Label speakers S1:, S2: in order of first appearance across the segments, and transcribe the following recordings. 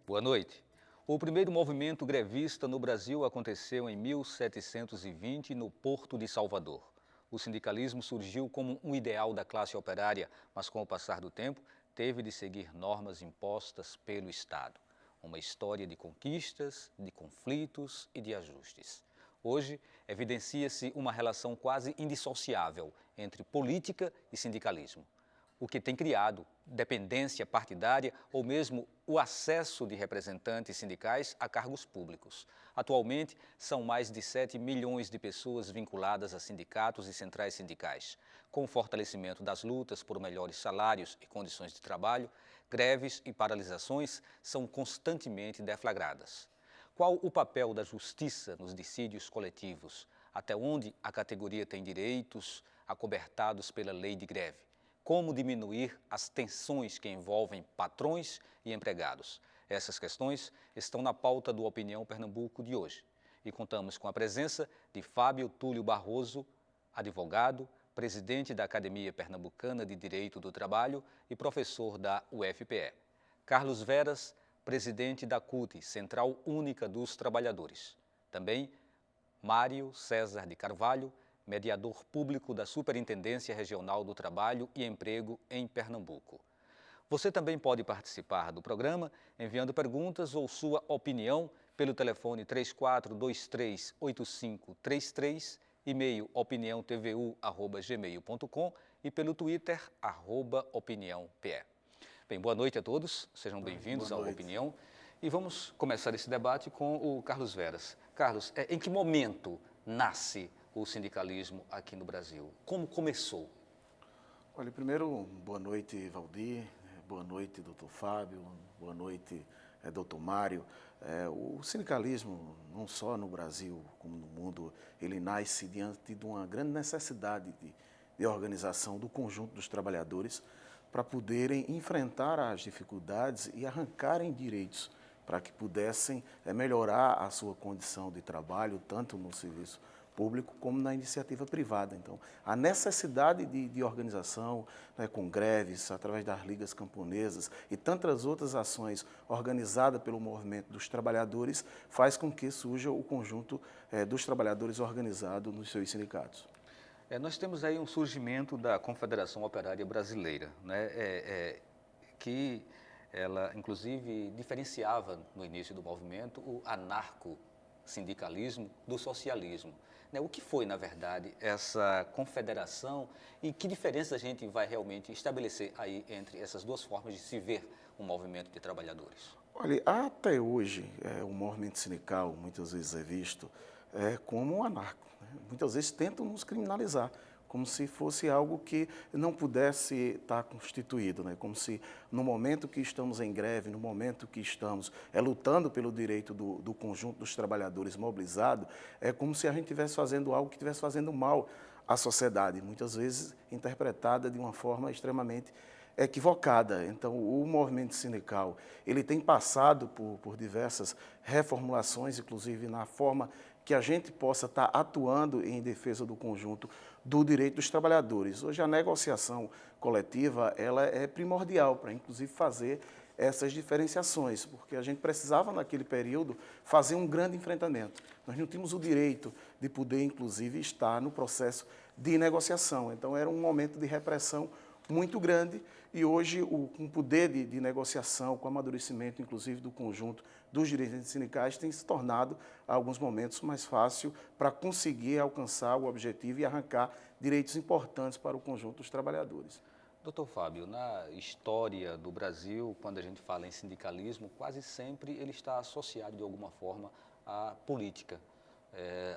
S1: Boa noite. O primeiro movimento grevista no Brasil aconteceu em 1720 no Porto de Salvador. O sindicalismo surgiu como um ideal da classe operária, mas com o passar do tempo teve de seguir normas impostas pelo Estado. Uma história de conquistas, de conflitos e de ajustes. Hoje, evidencia-se uma relação quase indissociável entre política e sindicalismo, o que tem criado dependência partidária ou mesmo o acesso de representantes sindicais a cargos públicos. Atualmente, são mais de 7 milhões de pessoas vinculadas a sindicatos e centrais sindicais. Com o fortalecimento das lutas por melhores salários e condições de trabalho, greves e paralisações são constantemente deflagradas. Qual o papel da justiça nos dissídios coletivos? Até onde a categoria tem direitos acobertados pela lei de greve? Como diminuir as tensões que envolvem patrões e empregados? Essas questões estão na pauta do Opinião Pernambuco de hoje. E contamos com a presença de Fábio Túlio Barroso, advogado, presidente da Academia Pernambucana de Direito do Trabalho e professor da UFPE. Carlos Veras, presidente da CUT, Central Única dos Trabalhadores. Também Mário César de Carvalho, mediador público da Superintendência Regional do Trabalho e Emprego em Pernambuco. Você também pode participar do programa enviando perguntas ou sua opinião pelo telefone 3423-8533, e-mail opiniãotvu@gmail.com e pelo Twitter, @opiniãope. Bem, boa noite a todos, sejam bem-vindos ao Opinião. E vamos começar esse debate com o Carlos Veras. Carlos, em que momento nasce o sindicalismo aqui no Brasil? Como começou?
S2: Olha, primeiro, boa noite, Valdir, boa noite, doutor Fábio, boa noite, doutor Mário. O sindicalismo, não só no Brasil como no mundo, ele nasce diante de uma grande necessidade de organização do conjunto dos trabalhadores para poderem enfrentar as dificuldades e arrancarem direitos para que pudessem melhorar a sua condição de trabalho, tanto no serviço público como na iniciativa privada. Então, a necessidade de organização, né, com greves, através das ligas camponesas e tantas outras ações organizadas pelo movimento dos trabalhadores, faz com que surja o conjunto dos trabalhadores organizado nos seus sindicatos.
S1: Nós temos aí um surgimento da Confederação Operária Brasileira, né, que ela, inclusive, diferenciava no início do movimento o anarco-sindicalismo do socialismo. O que foi, na verdade, essa confederação e que diferença a gente vai realmente estabelecer aí entre essas duas formas de se ver um movimento de trabalhadores?
S2: Olha, até hoje, o movimento sindical muitas vezes é visto como um anarco, né? Muitas vezes tentam nos criminalizar, como se fosse algo que não pudesse estar constituído, né? Como se no momento que estamos em greve, no momento que estamos lutando pelo direito do conjunto dos trabalhadores mobilizado, é como se a gente estivesse fazendo algo que estivesse fazendo mal à sociedade, muitas vezes interpretada de uma forma extremamente equivocada. Então, o movimento sindical, ele tem passado por diversas reformulações, inclusive na forma que a gente possa estar atuando em defesa do conjunto do direito dos trabalhadores. Hoje, a negociação coletiva, ela é primordial para, inclusive, fazer essas diferenciações, porque a gente precisava, naquele período, fazer um grande enfrentamento. Nós não tínhamos o direito de poder, inclusive, estar no processo de negociação. Então, era um momento de repressão muito grande e hoje com o poder de negociação, com o amadurecimento inclusive do conjunto dos dirigentes sindicais, tem se tornado, a alguns momentos, mais fácil para conseguir alcançar o objetivo e arrancar direitos importantes para o conjunto dos trabalhadores.
S1: Doutor Fábio, na história do Brasil, quando a gente fala em sindicalismo, quase sempre ele está associado de alguma forma à política.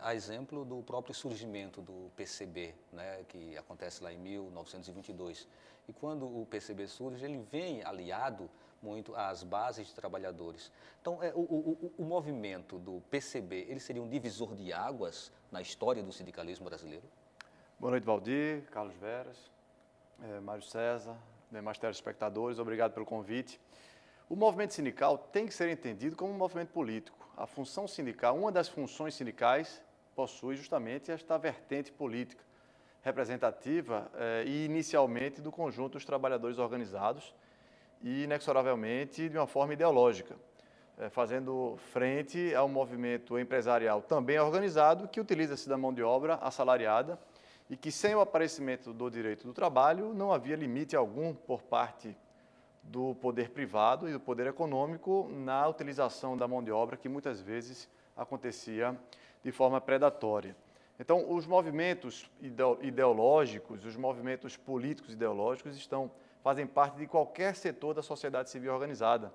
S1: A exemplo do próprio surgimento do PCB, né, que acontece lá em 1922. E quando o PCB surge, ele vem aliado muito às bases de trabalhadores. Então, o movimento do PCB, ele seria um divisor de águas na história do sindicalismo brasileiro?
S3: Boa noite, Valdir, Carlos Veras, Mário César, demais telespectadores, obrigado pelo convite. O movimento sindical tem que ser entendido como um movimento político. A função sindical, uma das funções sindicais, possui justamente esta vertente política, representativa e inicialmente do conjunto dos trabalhadores organizados e inexoravelmente de uma forma ideológica. fazendo frente ao movimento empresarial também organizado, que utiliza-se da mão de obra assalariada e que, sem o aparecimento do direito do trabalho, não havia limite algum por parte do poder privado e do poder econômico na utilização da mão de obra, que muitas vezes acontecia de forma predatória. Então, os movimentos ideológicos, os movimentos políticos ideológicos fazem parte de qualquer setor da sociedade civil organizada,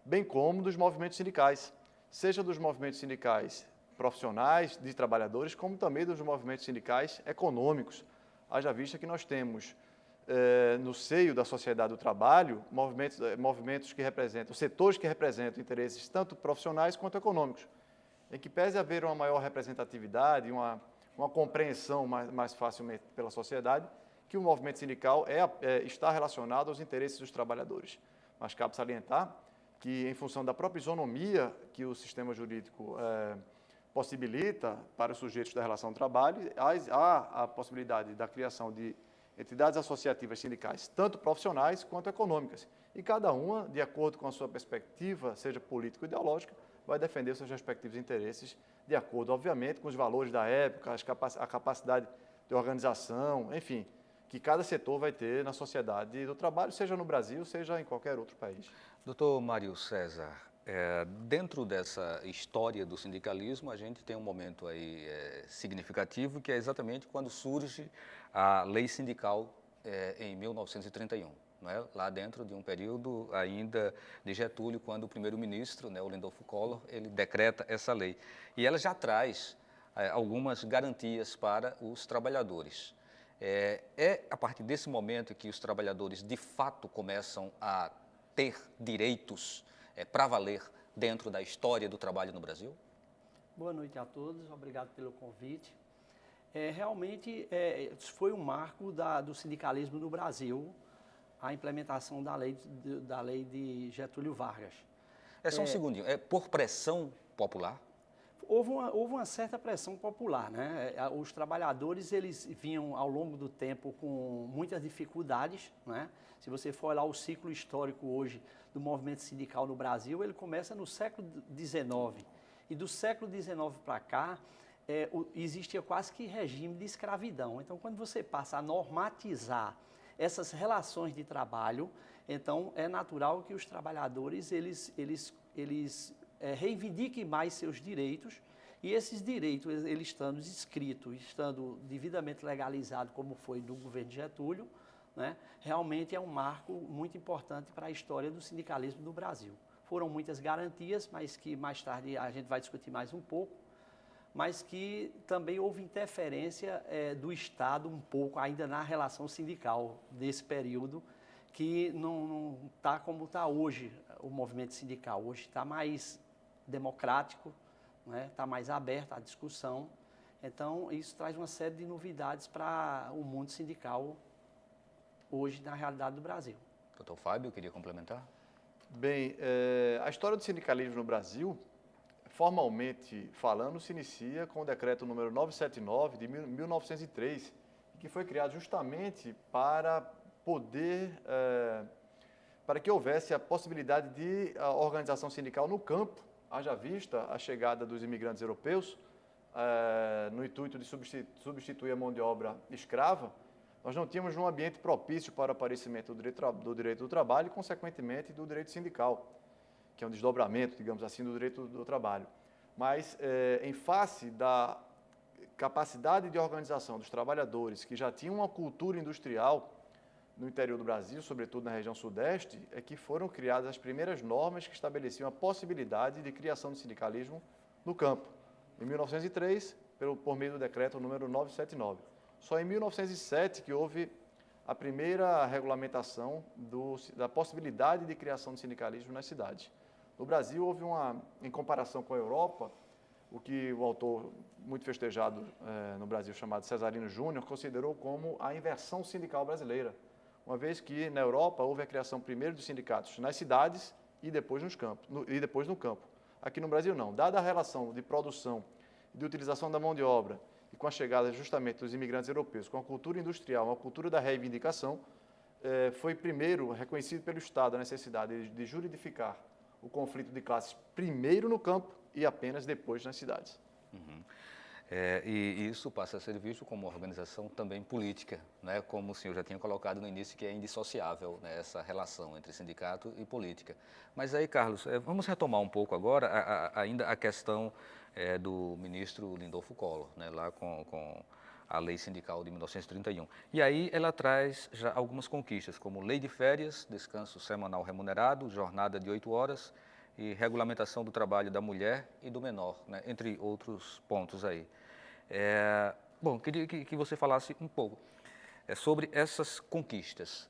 S3: bem como dos movimentos sindicais, seja dos movimentos sindicais profissionais, de trabalhadores, como também dos movimentos sindicais econômicos. Haja vista que nós temos, no seio da sociedade do trabalho, movimentos que representam, setores que representam interesses tanto profissionais quanto econômicos, em que pese haver uma maior representatividade, uma compreensão mais facilmente pela sociedade, que o movimento sindical está relacionado aos interesses dos trabalhadores. Mas cabe salientar que, em função da própria isonomia que o sistema jurídico possibilita para os sujeitos da relação de trabalho, há a possibilidade da criação de entidades associativas sindicais, tanto profissionais quanto econômicas, e cada uma, de acordo com a sua perspectiva, seja política ou ideológica, vai defender os seus respectivos interesses, de acordo, obviamente, com os valores da época, a capacidade de organização, enfim, que cada setor vai ter na sociedade do trabalho, seja no Brasil, seja em qualquer outro país.
S1: Doutor Mário César, dentro dessa história do sindicalismo, a gente tem um momento aí significativo, que é exatamente quando surge a lei sindical em 1931. Não é? Lá dentro de um período ainda de Getúlio, quando o primeiro-ministro, né, o Lindolfo Collor, ele decreta essa lei. E ela já traz algumas garantias para os trabalhadores. É a partir desse momento que os trabalhadores, de fato, começam a ter direitos para valer dentro da história do trabalho no Brasil?
S4: Boa noite a todos, obrigado pelo convite. Realmente foi um marco do sindicalismo no Brasil, a implementação da lei de Getúlio Vargas.
S1: Só um segundinho, por pressão popular?
S4: Houve uma certa pressão popular, né? Os trabalhadores, eles vinham ao longo do tempo com muitas dificuldades, né? Se você for olhar o ciclo histórico hoje do movimento sindical no Brasil, ele começa no século XIX. E do século XIX para cá, existia quase que regime de escravidão. Então, quando você passa a normatizar essas relações de trabalho, então é natural que os trabalhadores eles reivindiquem mais seus direitos, e esses direitos, eles estando escritos, estando devidamente legalizados, como foi do governo de Getúlio, né, realmente é um marco muito importante para a história do sindicalismo no Brasil. Foram muitas garantias, mas que mais tarde a gente vai discutir mais um pouco, mas que também houve interferência do Estado um pouco ainda na relação sindical desse período, que não está como está hoje o movimento sindical. Hoje está mais democrático, né? Está mais aberto à discussão. Então, isso traz uma série de novidades para o mundo sindical hoje na realidade do Brasil.
S1: Doutor Fábio, queria complementar?
S3: Bem, a história do sindicalismo no Brasil, formalmente falando, se inicia com o decreto número 979 de 1903, que foi criado justamente para para que houvesse a possibilidade de organização sindical no campo, haja vista a chegada dos imigrantes europeus, no intuito de substituir a mão de obra escrava. Nós não tínhamos um ambiente propício para o aparecimento do direito do trabalho e, consequentemente, do direito sindical, que é um desdobramento, digamos assim, do direito do trabalho. Mas, em face da capacidade de organização dos trabalhadores, que já tinham uma cultura industrial no interior do Brasil, sobretudo na região sudeste, é que foram criadas as primeiras normas que estabeleciam a possibilidade de criação do sindicalismo no campo. Em 1903, por meio do decreto número 979. Só em 1907 que houve a primeira regulamentação da possibilidade de criação de sindicalismo nas cidades. No Brasil, houve em comparação com a Europa, o que o autor muito festejado no Brasil, chamado Cesarino Júnior, considerou como a inversão sindical brasileira, uma vez que na Europa houve a criação primeiro dos sindicatos nas cidades e depois no campo. Aqui no Brasil não. Dada a relação de produção e de utilização da mão de obra e com a chegada justamente dos imigrantes europeus, com a cultura industrial, a cultura da reivindicação, foi primeiro reconhecido pelo Estado a necessidade de juridificar o conflito de classes primeiro no campo e apenas depois nas cidades.
S1: E isso passa a ser visto como uma organização também política, né? Como o senhor já tinha colocado no início, que é indissociável, né, essa relação entre sindicato e política. Mas aí, Carlos, vamos retomar um pouco agora ainda a questão do ministro Lindolfo Collor, né, lá com a Lei Sindical de 1931. E aí ela traz já algumas conquistas, como lei de férias, descanso semanal remunerado, jornada de 8 horas e regulamentação do trabalho da mulher e do menor, né, entre outros pontos aí. Bom, queria que você falasse um pouco sobre essas conquistas.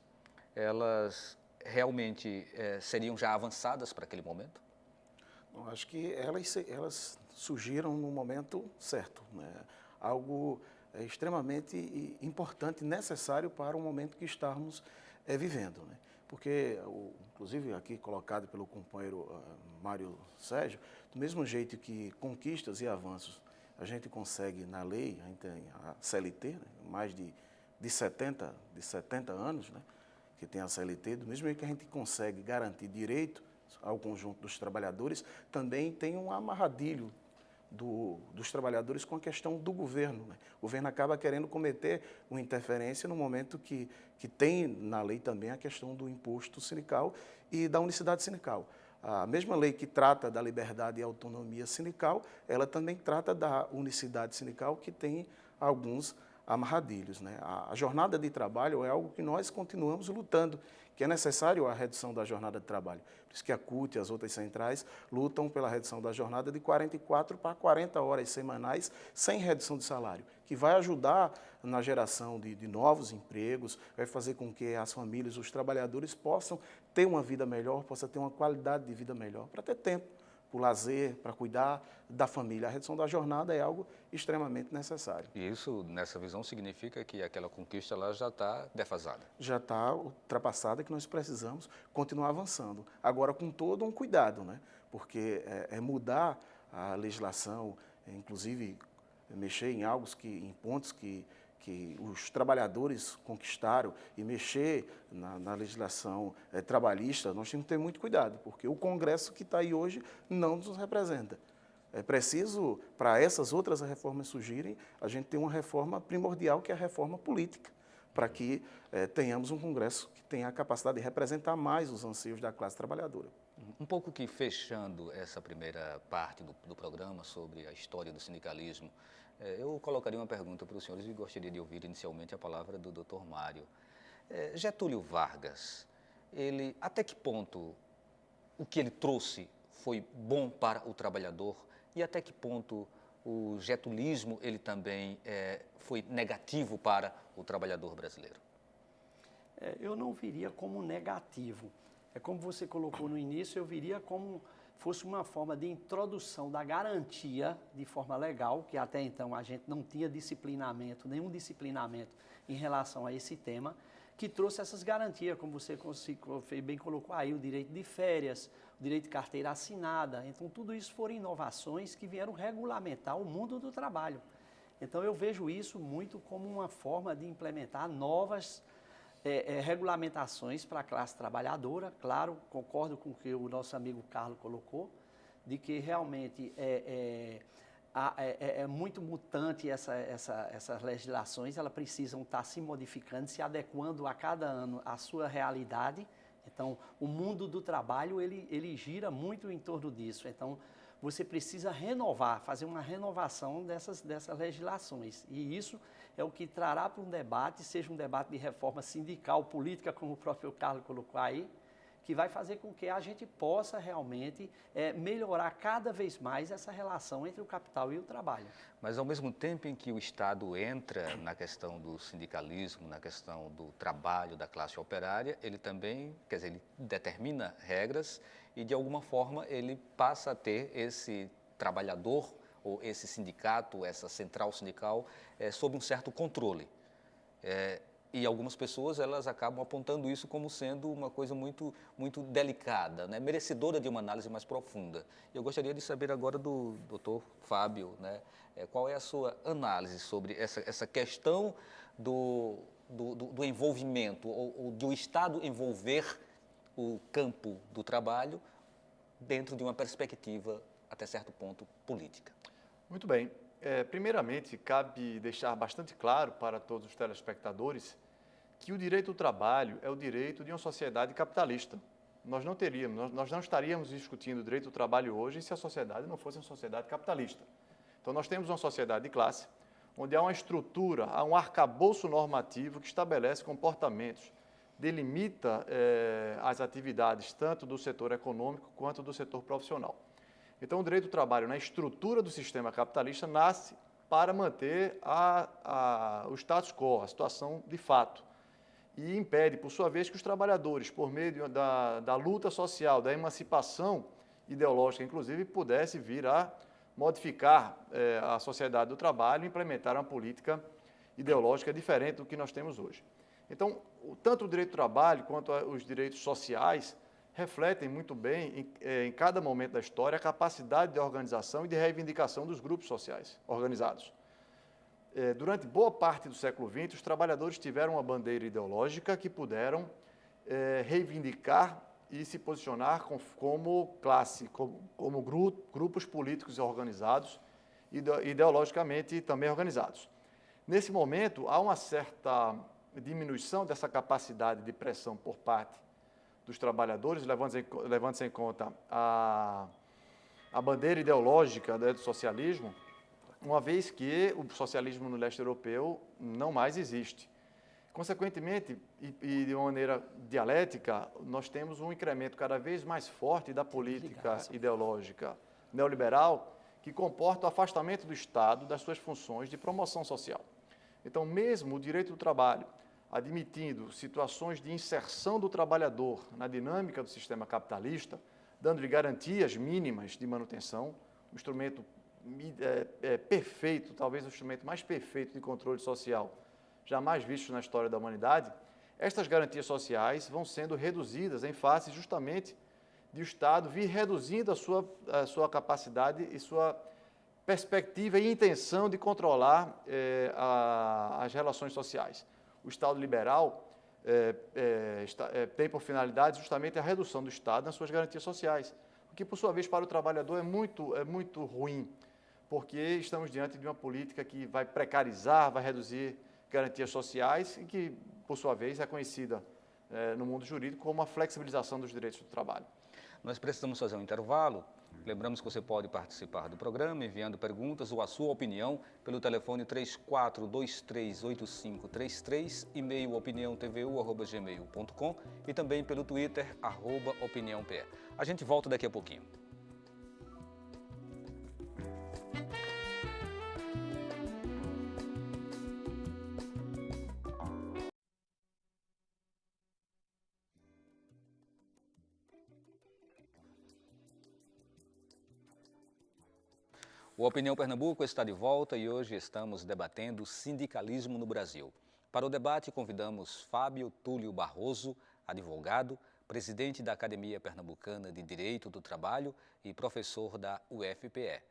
S1: Elas realmente seriam já avançadas para aquele momento?
S2: Eu acho que elas surgiram no momento certo, né? Algo extremamente importante, necessário para o momento que estamos vivendo, né? Porque, inclusive aqui colocado pelo companheiro Mário Sérgio, do mesmo jeito que conquistas e avanços a gente consegue na lei, a gente tem a CLT, né? Mais de 70 anos, né? Que tem a CLT, do mesmo jeito que a gente consegue garantir direito ao conjunto dos trabalhadores, também tem um amarradilho dos trabalhadores com a questão do governo, né? O governo acaba querendo cometer uma interferência no momento que tem na lei também a questão do imposto sindical e da unicidade sindical. A mesma lei que trata da liberdade e autonomia sindical, ela também trata da unicidade sindical, que tem alguns amarradilhos, né? A jornada de trabalho é algo que nós continuamos lutando, que é necessário a redução da jornada de trabalho. Por isso que a CUT e as outras centrais lutam pela redução da jornada de 44 para 40 horas semanais, sem redução de salário, que vai ajudar na geração de novos empregos, vai fazer com que as famílias, os trabalhadores possam ter uma vida melhor, possam ter uma qualidade de vida melhor, para ter tempo para o lazer, para cuidar da família. A redução da jornada é algo extremamente necessário.
S1: E isso, nessa visão, significa que aquela conquista lá já está defasada?
S2: Já está ultrapassada, que nós precisamos continuar avançando. Agora, com todo um cuidado, né? Porque mudar a legislação, inclusive mexer em pontos que os trabalhadores conquistaram e mexer na legislação trabalhista, nós temos que ter muito cuidado, porque o Congresso que está aí hoje não nos representa. É preciso, para essas outras reformas surgirem, a gente ter uma reforma primordial, que é a reforma política, para que tenhamos um Congresso que tenha a capacidade de representar mais os anseios da classe trabalhadora.
S1: Um pouco que fechando essa primeira parte do programa sobre a história do sindicalismo, eu colocaria uma pergunta para os senhores e gostaria de ouvir inicialmente a palavra do Dr. Mário. Getúlio Vargas, até que ponto o que ele trouxe foi bom para o trabalhador e até que ponto o getulismo ele também foi negativo para o trabalhador brasileiro?
S4: Eu não viria como negativo. É como você colocou no início, eu viria como fosse uma forma de introdução da garantia de forma legal, que até então a gente não tinha nenhum disciplinamento em relação a esse tema, que trouxe essas garantias, como você bem colocou aí, o direito de férias, o direito de carteira assinada. Então, tudo isso foram inovações que vieram regulamentar o mundo do trabalho. Então, eu vejo isso muito como uma forma de implementar novas regulamentações para a classe trabalhadora. Claro, concordo com o que o nosso amigo Carlos colocou, de que realmente é muito mutante essas legislações, elas precisam estar se modificando, se adequando a cada ano à sua realidade. Então, o mundo do trabalho, ele gira muito em torno disso. Então, você precisa renovar, fazer uma renovação dessas legislações. E isso é o que trará para um debate, seja um debate de reforma sindical, política, como o próprio Carlos colocou aí, que vai fazer com que a gente possa realmente melhorar cada vez mais essa relação entre o capital e o trabalho.
S1: Mas ao mesmo tempo em que o Estado entra na questão do sindicalismo, na questão do trabalho da classe operária, ele também, quer dizer, ele determina regras e de alguma forma ele passa a ter esse trabalhador ou esse sindicato, essa central sindical, sob um certo controle. E algumas pessoas elas acabam apontando isso como sendo uma coisa muito, muito delicada, né? Merecedora de uma análise mais profunda. Eu gostaria de saber agora do Dr. Fábio, né? Qual é a sua análise sobre essa questão do envolvimento, ou do Estado envolver o campo do trabalho dentro de uma perspectiva, até certo ponto, política.
S3: Muito bem. Primeiramente, cabe deixar bastante claro para todos os telespectadores que o direito do trabalho é o direito de uma sociedade capitalista. Nós não estaríamos discutindo o direito do trabalho hoje se a sociedade não fosse uma sociedade capitalista. Então, nós temos uma sociedade de classe, onde há uma estrutura, há um arcabouço normativo que estabelece comportamentos, delimita as atividades tanto do setor econômico quanto do setor profissional. Então, o direito do trabalho, na estrutura do sistema capitalista, nasce para manter o status quo, a situação de fato, e impede, por sua vez, que os trabalhadores, por meio da luta social, da emancipação ideológica, inclusive, pudessem vir a modificar a sociedade do trabalho e implementar uma política ideológica diferente do que nós temos hoje. Então, tanto o direito do trabalho quanto os direitos sociais refletem muito bem, em cada momento da história, a capacidade de organização e de reivindicação dos grupos sociais organizados. Durante boa parte do século XX, os trabalhadores tiveram uma bandeira ideológica que puderam reivindicar e se posicionar como classe, como grupos políticos organizados, ideologicamente também organizados. Nesse momento, há uma certa diminuição dessa capacidade de pressão por parte dos trabalhadores, levando-se em conta a bandeira ideológica do socialismo, uma vez que o socialismo no leste europeu não mais existe. Consequentemente, e de uma maneira dialética, nós temos um incremento cada vez mais forte da política ideológica neoliberal, que comporta o afastamento do Estado das suas funções de promoção social. Então, mesmo o direito do trabalho, admitindo situações de inserção do trabalhador na dinâmica do sistema capitalista, dando-lhe garantias mínimas de manutenção, um instrumento perfeito, talvez o instrumento mais perfeito de controle social jamais visto na história da humanidade, estas garantias sociais vão sendo reduzidas em face justamente de o Estado vir reduzindo a sua capacidade e sua perspectiva e intenção de controlar as relações sociais. O Estado liberal tem por finalidade justamente a redução do Estado nas suas garantias sociais, o que, por sua vez, para o trabalhador é muito ruim, porque estamos diante de uma política que vai precarizar, vai reduzir garantias sociais e que, por sua vez, é conhecida no mundo jurídico como a flexibilização dos direitos do trabalho.
S1: Nós precisamos fazer um intervalo. Lembramos que você pode participar do programa enviando perguntas ou a sua opinião pelo telefone 34238533, e-mail opiniãotvu@gmail.com e também pelo Twitter @opiniãopr. A gente volta daqui a pouquinho. O Opinião Pernambuco está de volta e hoje estamos debatendo sindicalismo no Brasil. Para o debate, convidamos Fábio Túlio Barroso, advogado, presidente da Academia Pernambucana de Direito do Trabalho e professor da UFPE.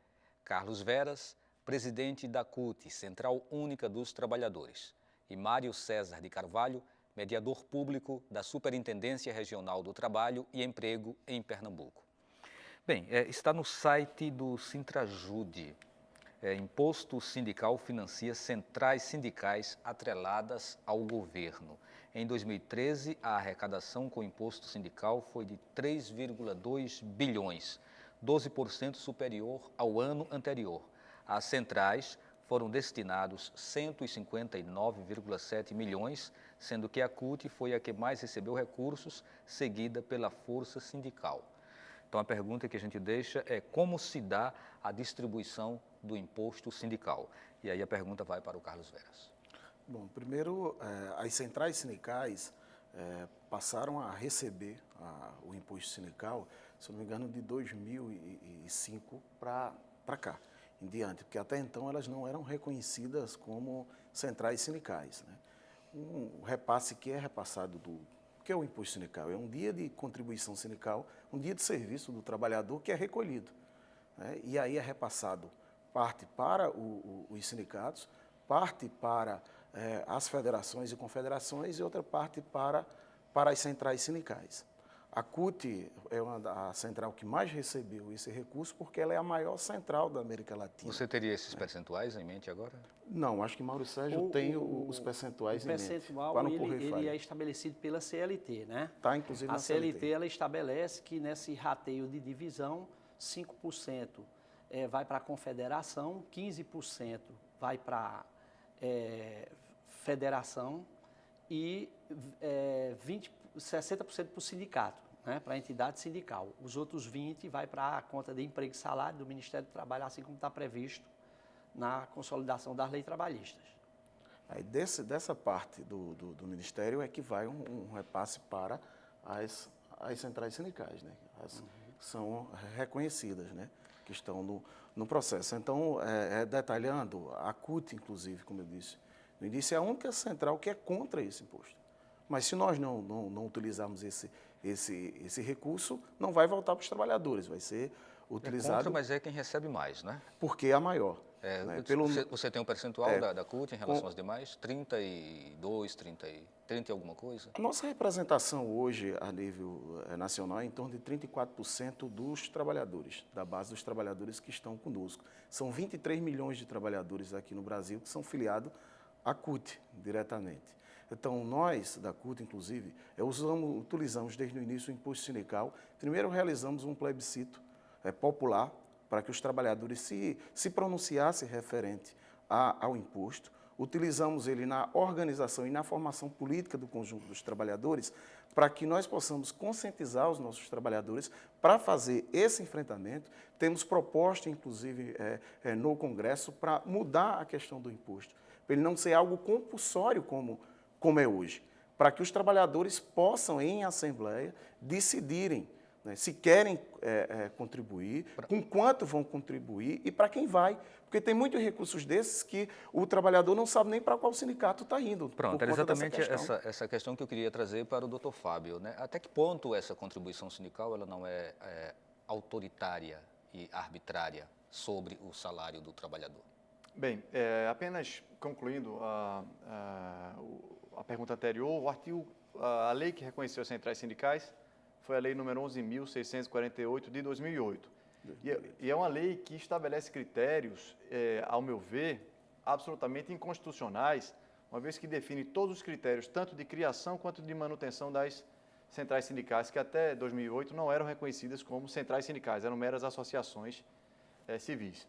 S1: Carlos Veras, presidente da CUT, Central Única dos Trabalhadores. E Mário César de Carvalho, mediador público da Superintendência Regional do Trabalho e Emprego em Pernambuco. Bem, está no site do Sintrajude. Imposto sindical financia centrais sindicais atreladas ao governo. Em 2013, a arrecadação com imposto sindical foi de 3,2 bilhões, 12% superior ao ano anterior. Às centrais foram destinados 159,7 milhões, sendo que a CUT foi a que mais recebeu recursos, seguida pela Força Sindical. Então, a pergunta que a gente deixa é como se dá a distribuição do imposto sindical. E aí a pergunta vai para o Carlos Veras.
S2: Bom, primeiro, as centrais sindicais passaram a receber o imposto sindical, se não me engano, de 2005 para cá, em diante, porque até então elas não eram reconhecidas como centrais sindicais, né? Um repasse que é repassado O que é o imposto sindical? É um dia de contribuição sindical, um dia de serviço do trabalhador que é recolhido, né? E aí é repassado parte para os sindicatos, parte para as federações e confederações e outra parte para as centrais sindicais. A CUT é a central que mais recebeu esse recurso porque ela é a maior central da América Latina.
S1: Você teria esses percentuais em mente agora?
S2: Não, acho que Mauro Sérgio tem os percentuais
S4: o
S2: em mente.
S4: percentual ele é estabelecido pela CLT, né?
S2: Está inclusive
S4: a
S2: na
S4: CLT ela estabelece que nesse rateio de divisão, 5% vai para a confederação, 15% vai para federação e 60% para o sindicato, né, para a entidade sindical. Os outros 20% vai para a conta de emprego e salário do Ministério do Trabalho, assim como está previsto na consolidação das leis trabalhistas.
S2: Aí dessa parte do Ministério é que vai um repasse para as centrais sindicais, né? Que são reconhecidas, né? Que estão no processo. Então, detalhando, a CUT, inclusive, como eu disse no início, é a única central que é contra esse imposto. Mas se nós não utilizarmos esse recurso, não vai voltar para os trabalhadores, vai ser utilizado...
S1: É contra, mas é quem recebe mais, né?
S2: Porque é a maior. Né?
S1: Você tem um percentual da CUT em relação às demais? 32, 30 e alguma coisa?
S2: A nossa representação hoje, a nível nacional, é em torno de 34% dos trabalhadores, da base dos trabalhadores que estão conosco. São 23 milhões de trabalhadores aqui no Brasil que são filiados à CUT diretamente. Então, nós, da CUT, inclusive, utilizamos desde o início o imposto sindical. Primeiro, realizamos um plebiscito popular para que os trabalhadores se pronunciassem referente ao imposto. Utilizamos ele na organização e na formação política do conjunto dos trabalhadores para que nós possamos conscientizar os nossos trabalhadores para fazer esse enfrentamento. Temos proposta, inclusive, no Congresso para mudar a questão do imposto, para ele não ser algo compulsório como é hoje, para que os trabalhadores possam, em assembleia, decidirem, né, se querem contribuir, com quanto vão contribuir e para quem vai. Porque tem muitos recursos desses que o trabalhador não sabe nem para qual sindicato está indo.
S1: Pronto, era exatamente essa questão que eu queria trazer para o Dr. Fábio, né? Até que ponto essa contribuição sindical ela não é autoritária e arbitrária sobre o salário do trabalhador?
S3: Bem, apenas concluindo a pergunta anterior, a lei que reconheceu as centrais sindicais foi a lei número 11.648 de 2008. E é uma lei que estabelece critérios, ao meu ver, absolutamente inconstitucionais, uma vez que define todos os critérios, tanto de criação quanto de manutenção das centrais sindicais, que até 2008 não eram reconhecidas como centrais sindicais, eram meras associações civis.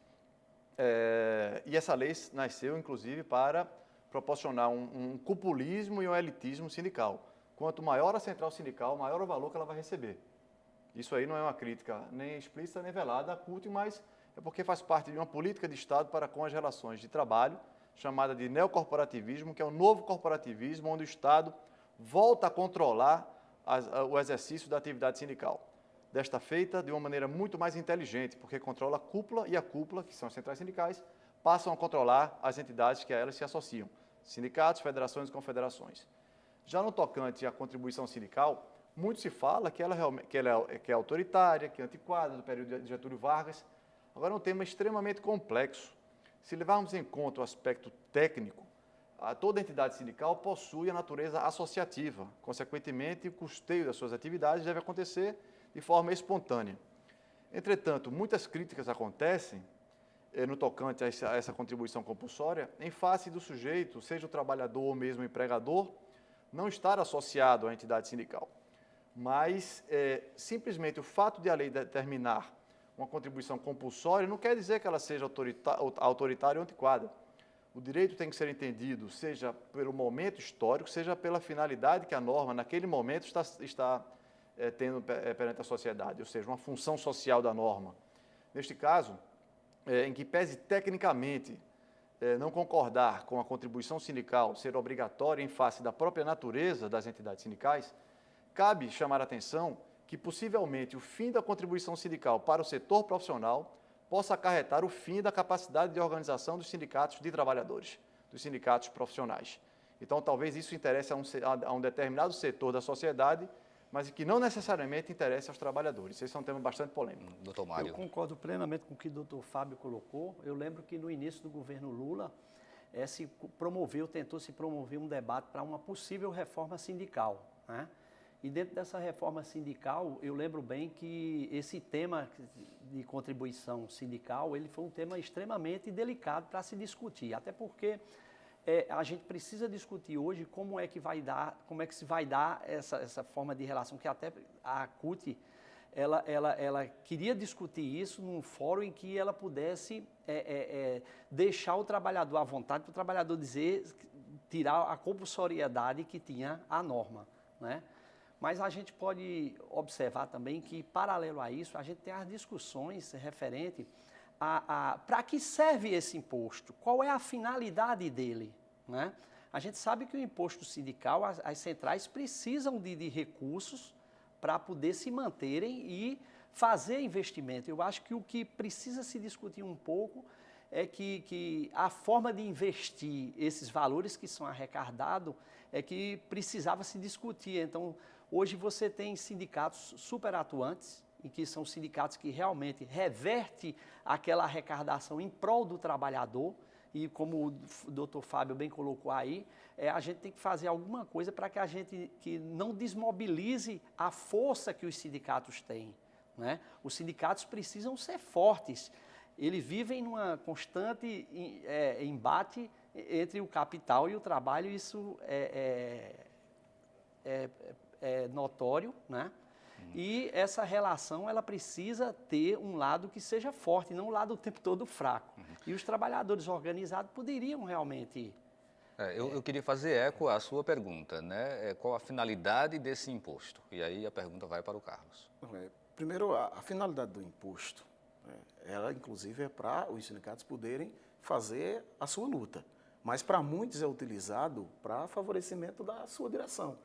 S3: E essa lei nasceu, inclusive, para proporcionar um cupulismo e um elitismo sindical. Quanto maior a central sindical, maior o valor que ela vai receber. Isso aí não é uma crítica nem explícita nem velada à CUT, mas é porque faz parte de uma política de Estado para com as relações de trabalho, chamada de neocorporativismo, que é o novo corporativismo, onde o Estado volta a controlar o exercício da atividade sindical. Desta feita de uma maneira muito mais inteligente, porque controla a cúpula, e a cúpula, que são as centrais sindicais, passam a controlar as entidades que a elas se associam, sindicatos, federações e confederações. Já no tocante à contribuição sindical, muito se fala que ela é autoritária, que é antiquada, do período de Getúlio Vargas. Agora é um tema extremamente complexo. Se levarmos em conta o aspecto técnico, toda entidade sindical possui a natureza associativa. Consequentemente, o custeio das suas atividades deve acontecer de forma espontânea. Entretanto, muitas críticas acontecem no tocante a essa contribuição compulsória em face do sujeito, seja o trabalhador ou mesmo o empregador, não estar associado à entidade sindical. Mas simplesmente o fato de a lei determinar uma contribuição compulsória não quer dizer que ela seja autoritária ou antiquada. O direito tem que ser entendido, seja pelo momento histórico, seja pela finalidade que a norma, naquele momento, está tendo perante a sociedade, ou seja, uma função social da norma. Neste caso, em que pese tecnicamente não concordar com a contribuição sindical ser obrigatória em face da própria natureza das entidades sindicais, cabe chamar a atenção que, possivelmente, o fim da contribuição sindical para o setor profissional possa acarretar o fim da capacidade de organização dos sindicatos de trabalhadores, dos sindicatos profissionais. Então, talvez isso interesse a um determinado setor da sociedade, mas que não necessariamente interesse aos trabalhadores. Esse é um tema bastante polêmico.
S1: Doutor Mário.
S4: Eu concordo plenamente com o que o doutor Fábio colocou. Eu lembro que no início do governo Lula, tentou se promover um debate para uma possível reforma sindical, né? E dentro dessa reforma sindical, eu lembro bem que esse tema de contribuição sindical, ele foi um tema extremamente delicado para se discutir, até porque a gente precisa discutir hoje como é que se vai dar essa forma de relação, que até a CUT, ela queria discutir isso num fórum em que ela pudesse deixar o trabalhador à vontade, para o trabalhador tirar a compulsoriedade que tinha a norma, né? Mas a gente pode observar também que, paralelo a isso, a gente tem as discussões referentes para que serve esse imposto, qual é a finalidade dele, né? A gente sabe que o imposto sindical, as centrais precisam de recursos para poder se manterem e fazer investimento. Eu acho que o que precisa se discutir um pouco é que a forma de investir esses valores que são arrecadados é que precisava se discutir. Então, hoje você tem sindicatos super atuantes, em que são sindicatos que realmente revertem aquela arrecadação em prol do trabalhador, e como o doutor Fábio bem colocou aí, a gente tem que fazer alguma coisa para que a gente não desmobilize a força que os sindicatos têm, né? Os sindicatos precisam ser fortes, eles vivem numa constante embate entre o capital e o trabalho, isso é notório, né? E essa relação, ela precisa ter um lado que seja forte, não um lado o tempo todo fraco. E os trabalhadores organizados poderiam realmente...
S1: Eu queria fazer eco à sua pergunta, né? Qual a finalidade desse imposto? E aí a pergunta vai para o Carlos.
S2: Primeiro, a finalidade do imposto, ela inclusive é para os sindicatos poderem fazer a sua luta. Mas para muitos é utilizado para favorecimento da sua direção.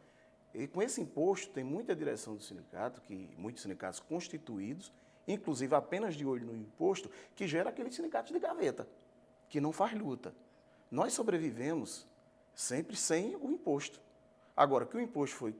S2: E com esse imposto, tem muita direção do sindicato, muitos sindicatos constituídos, inclusive apenas de olho no imposto, que gera aqueles sindicatos de gaveta, que não faz luta. Nós sobrevivemos sempre sem o imposto. Agora, que o imposto foi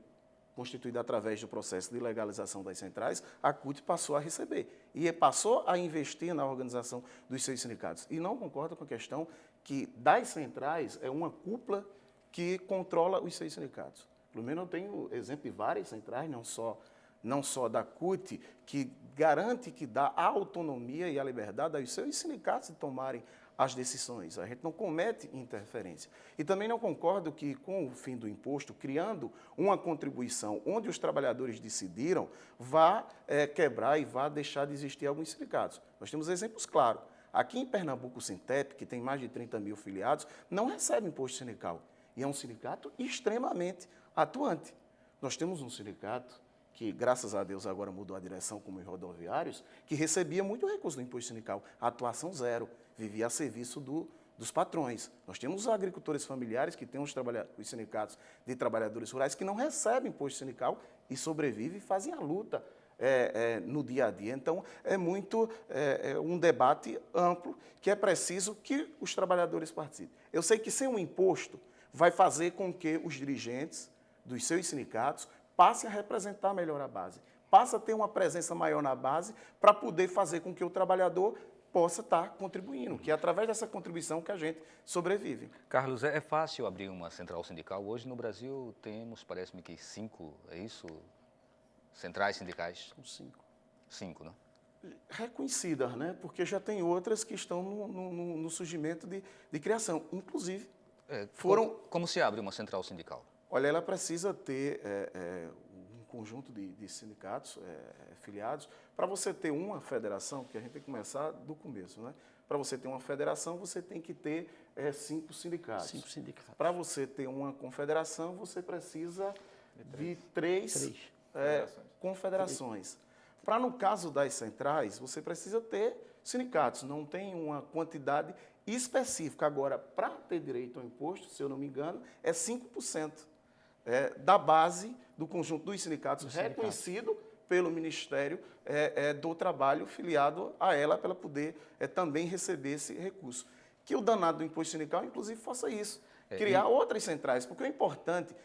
S2: constituído através do processo de legalização das centrais, a CUT passou a receber e passou a investir na organização dos seus sindicatos. E não concordo com a questão que das centrais é uma cúpula que controla os seus sindicatos. Pelo menos eu tenho exemplo de várias centrais, não só da CUT, que garante que dá a autonomia e a liberdade aos seus sindicatos de tomarem as decisões. A gente não comete interferência. E também não concordo que, com o fim do imposto, criando uma contribuição onde os trabalhadores decidiram, vá quebrar e vá deixar de existir alguns sindicatos. Nós temos exemplos claros. Aqui em Pernambuco, o Sintep, que tem mais de 30 mil filiados, não recebe imposto sindical. E é um sindicato extremamente atuante. Nós temos um sindicato que, graças a Deus, agora mudou a direção, como os rodoviários, que recebia muito recurso do imposto sindical, atuação zero, vivia a serviço dos patrões. Nós temos os agricultores familiares, que têm os sindicatos de trabalhadores rurais, que não recebem imposto sindical e sobrevivem e fazem a luta no dia a dia. Então, é muito um debate amplo que é preciso que os trabalhadores participem. Eu sei que sem um imposto vai fazer com que os dirigentes dos seus sindicatos passem a representar melhor a base, passa a ter uma presença maior na base para poder fazer com que o trabalhador possa estar contribuindo, que é através dessa contribuição que a gente sobrevive.
S1: Carlos, é fácil abrir uma central sindical? Hoje no Brasil temos, parece-me que 5, é isso? Centrais sindicais?
S4: São 5.
S1: 5, né?
S2: Reconhecidas, né? Porque já tem outras que estão no surgimento de criação. Inclusive,
S1: Como se abre uma central sindical?
S2: Olha, ela precisa ter um conjunto de sindicatos filiados. Para você ter uma federação, porque a gente tem que começar do começo, né? Para você ter uma federação, você tem que ter 5 sindicatos.
S4: 5 sindicatos.
S2: Para você ter uma confederação, você precisa de 3 confederações. Para, no caso das centrais, você precisa ter sindicatos, não tem uma quantidade específica. Agora, para ter direito ao imposto, se eu não me engano, é 5% da base do conjunto dos sindicatos, reconhecido pelo Ministério do Trabalho, filiado a ela, para ela poder também receber esse recurso. Que o danado do imposto sindical, inclusive, faça isso, criar outras centrais, porque o importante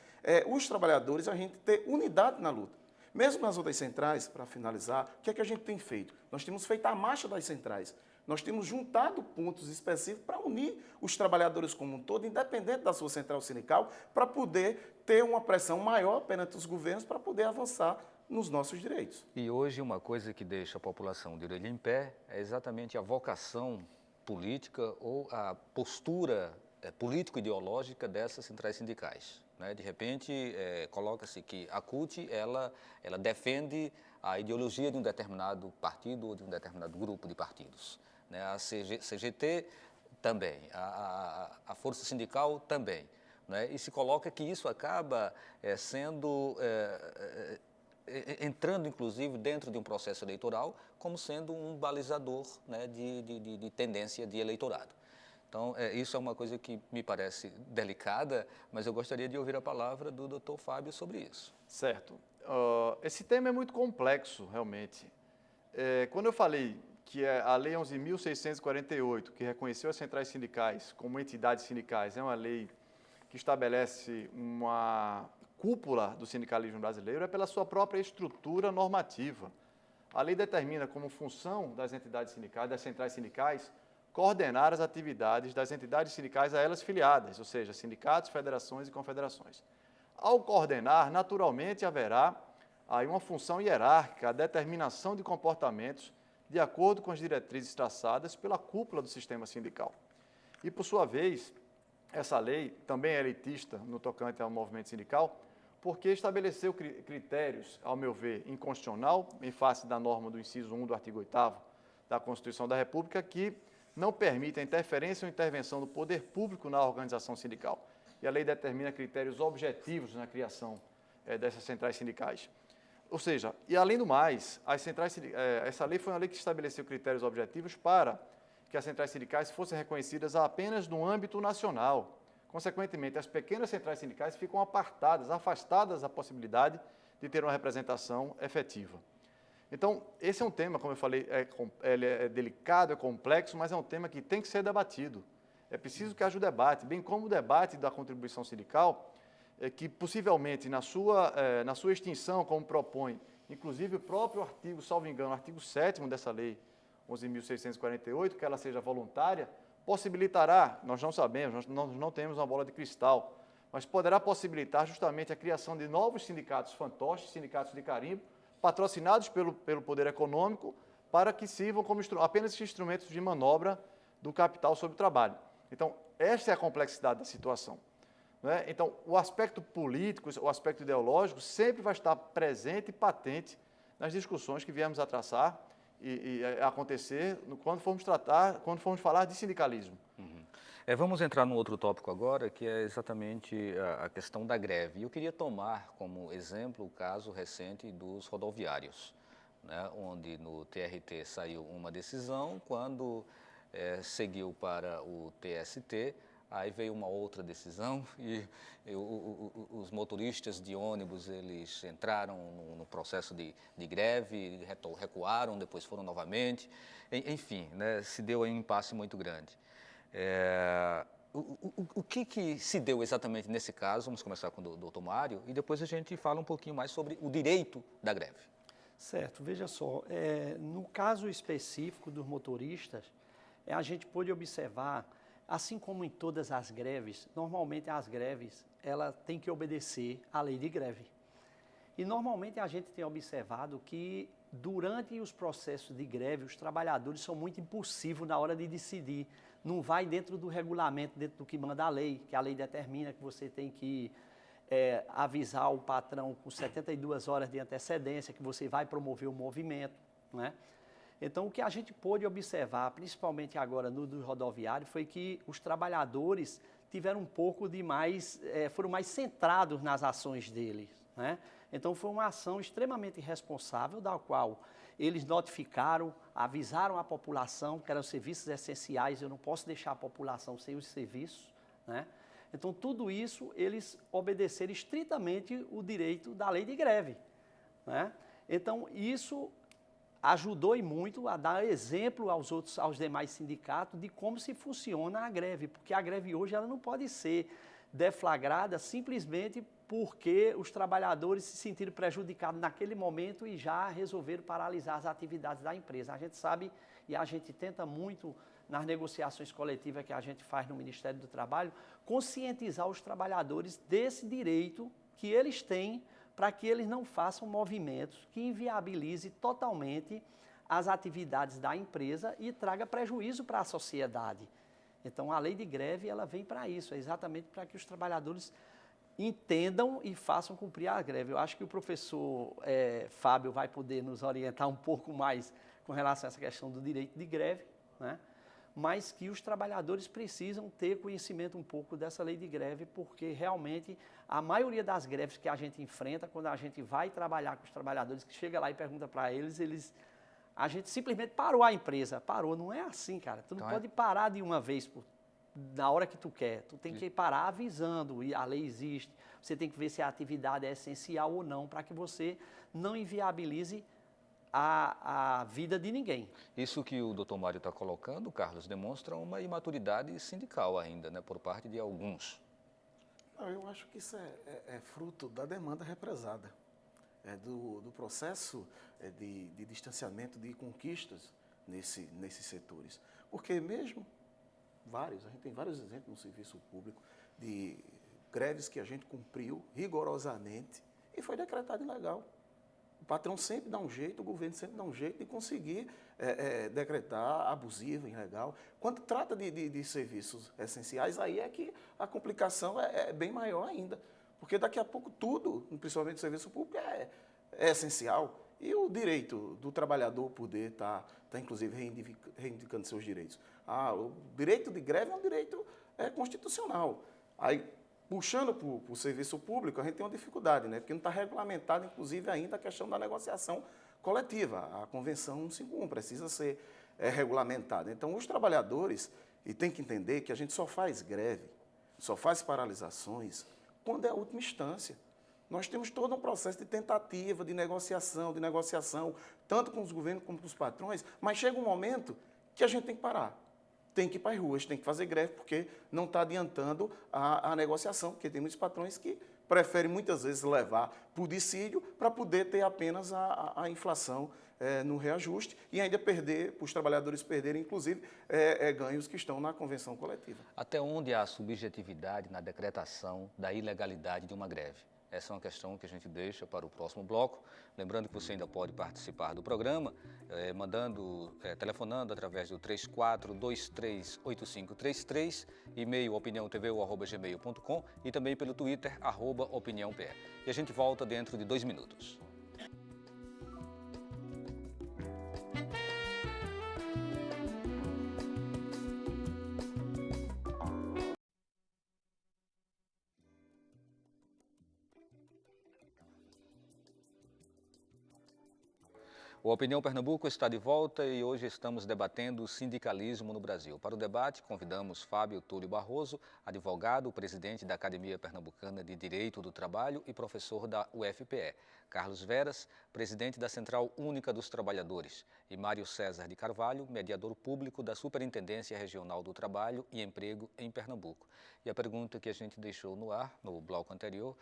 S2: os trabalhadores, a gente ter unidade na luta. Mesmo nas outras centrais, para finalizar, o que é que a gente tem feito? Nós temos feito a marcha das centrais. Nós temos juntado pontos específicos para unir os trabalhadores como um todo, independente da sua central sindical, para poder ter uma pressão maior perante os governos para poder avançar nos nossos direitos.
S1: E hoje uma coisa que deixa a população de orelha em pé é exatamente a vocação política ou a postura político-ideológica dessas centrais sindicais. Né? De repente, coloca-se que a CUT ela defende a ideologia de um determinado partido ou de um determinado grupo de partidos. Né? A CGT também, a Força Sindical também. Né? E se coloca que isso acaba sendo... entrando, inclusive, dentro de um processo eleitoral, como sendo um balizador, né, de tendência de eleitorado. Então, isso é uma coisa que me parece delicada, mas eu gostaria de ouvir a palavra do Dr. Fábio sobre isso.
S3: Certo. Esse tema é muito complexo, realmente. Quando eu falei que a Lei 11.648, que reconheceu as centrais sindicais como entidades sindicais, é uma lei que estabelece uma cúpula do sindicalismo brasileiro, é pela sua própria estrutura normativa. A lei determina como função das entidades sindicais, das centrais sindicais, coordenar as atividades das entidades sindicais a elas filiadas, ou seja, sindicatos, federações e confederações. Ao coordenar, naturalmente haverá aí uma função hierárquica, a determinação de comportamentos de acordo com as diretrizes traçadas pela cúpula do sistema sindical. E, por sua vez, essa lei também é elitista no tocante ao movimento sindical, porque estabeleceu critérios, ao meu ver, inconstitucional, em face da norma do inciso 1 do artigo 8º da Constituição da República, que não permite a interferência ou intervenção do poder público na organização sindical. E a lei determina critérios objetivos na criação dessas centrais sindicais. Ou seja, e além do mais, essa lei foi uma lei que estabeleceu critérios objetivos para que as centrais sindicais fossem reconhecidas apenas no âmbito nacional. Consequentemente, as pequenas centrais sindicais ficam apartadas, afastadas da possibilidade de ter uma representação efetiva. Então, esse é um tema, como eu falei, ele é delicado, é complexo, mas é um tema que tem que ser debatido. É preciso que haja o debate, bem como o debate da contribuição sindical, que possivelmente na sua extinção, como propõe, inclusive o próprio artigo, salvo engano, o artigo 7º dessa lei 11.648, que ela seja voluntária, possibilitará, nós não sabemos, nós não temos uma bola de cristal, mas poderá possibilitar justamente a criação de novos sindicatos fantoches, sindicatos de carimbo, patrocinados pelo poder econômico, para que sirvam como apenas instrumentos de manobra do capital sobre o trabalho. Então, essa é a complexidade da situação. Né? Então, o aspecto político, o aspecto ideológico, sempre vai estar presente e patente nas discussões que viemos a traçar e acontecer quando formos falar de sindicalismo.
S1: Uhum. Vamos entrar num outro tópico agora, que é exatamente a questão da greve. Eu queria tomar como exemplo o caso recente dos rodoviários, né, onde no TRT saiu uma decisão, quando seguiu para o TST, aí veio uma outra decisão e os motoristas de ônibus, eles entraram no processo de greve, recuaram, depois foram novamente, enfim, né, se deu aí um impasse muito grande. O que se deu exatamente nesse caso? Vamos começar com o doutor Mário e depois a gente fala um pouquinho mais sobre o direito da greve.
S4: Certo, veja só, no caso específico dos motoristas, a gente pôde observar, assim como em todas as greves, normalmente as greves, ela tem que obedecer à lei de greve. E normalmente a gente tem observado que durante os processos de greve, os trabalhadores são muito impulsivos na hora de decidir. Não vai dentro do regulamento, dentro do que manda a lei, que a lei determina que você tem que avisar o patrão com 72 horas de antecedência, que você vai promover o movimento, né? Então, o que a gente pôde observar, principalmente agora no do rodoviário, foi que os trabalhadores tiveram um pouco de mais, foram mais centrados nas ações deles, né? Então, foi uma ação extremamente responsável, da qual eles notificaram, avisaram a população que eram serviços essenciais, eu não posso deixar a população sem os serviços, né? Então, tudo isso, eles obedeceram estritamente o direito da lei de greve, né? Então, isso ajudou e muito a dar exemplo aos demais sindicatos de como se funciona a greve, porque a greve hoje ela não pode ser deflagrada simplesmente porque os trabalhadores se sentiram prejudicados naquele momento e já resolveram paralisar as atividades da empresa. A gente sabe e a gente tenta muito, nas negociações coletivas que a gente faz no Ministério do Trabalho, conscientizar os trabalhadores desse direito que eles têm para que eles não façam movimentos que inviabilize totalmente as atividades da empresa e traga prejuízo para a sociedade. Então, a lei de greve, ela vem para isso, é exatamente para que os trabalhadores entendam e façam cumprir a greve. Eu acho que o professor Fábio vai poder nos orientar um pouco mais com relação a essa questão do direito de greve, né? Mas que os trabalhadores precisam ter conhecimento um pouco dessa lei de greve, porque realmente a maioria das greves que a gente enfrenta, quando a gente vai trabalhar com os trabalhadores, que chega lá e pergunta para eles, a gente simplesmente parou a empresa, parou, não é assim, cara, tu não pode parar de uma vez na hora que tu quer, tu tem que parar avisando, e a lei existe, você tem que ver se a atividade é essencial ou não, para que você não inviabilize a vida de ninguém.
S1: Isso que o doutor Mário está colocando, Carlos, demonstra uma imaturidade sindical ainda, né, por parte de alguns.
S2: Não, eu acho que isso é fruto da demanda represada, do processo de distanciamento de conquistas nesses setores. Porque mesmo a gente tem vários exemplos no serviço público de greves que a gente cumpriu rigorosamente e foi decretado ilegal. O patrão sempre dá um jeito, o governo sempre dá um jeito de conseguir decretar abusivo, ilegal. Quando trata de serviços essenciais, aí é que a complicação é bem maior ainda. Porque daqui a pouco tudo, principalmente o serviço público, é essencial. E o direito do trabalhador poder estar inclusive, reivindicando seus direitos. O direito de greve é um direito constitucional. Aí, puxando para o serviço público, a gente tem uma dificuldade, né? Porque não está regulamentado, inclusive, ainda a questão da negociação coletiva. A Convenção 151 precisa ser regulamentada. Então, os trabalhadores têm que entender que a gente só faz greve, só faz paralisações quando é a última instância. Nós temos todo um processo de tentativa, de negociação, tanto com os governos como com os patrões, mas chega um momento que a gente tem que parar. Tem que ir para as ruas, tem que fazer greve, porque não está adiantando a negociação, porque tem muitos patrões que preferem muitas vezes levar para o dissídio para poder ter apenas a inflação no reajuste e ainda perder, os trabalhadores perderem, inclusive, ganhos que estão na convenção coletiva.
S1: Até onde há subjetividade na decretação da ilegalidade de uma greve? Essa é uma questão que a gente deixa para o próximo bloco. Lembrando que você ainda pode participar do programa, telefonando através do 34238533, e-mail opiniãotvu@gmail.com e também pelo Twitter, @opiniãopr. E a gente volta dentro de 2 minutos. O Opinião Pernambuco está de volta e hoje estamos debatendo o sindicalismo no Brasil. Para o debate, convidamos Fábio Túlio Barroso, advogado, presidente da Academia Pernambucana de Direito do Trabalho e professor da UFPE, Carlos Veras, presidente da Central Única dos Trabalhadores, e Mário César de Carvalho, mediador público da Superintendência Regional do Trabalho e Emprego em Pernambuco. E a pergunta que a gente deixou no ar, no bloco anterior,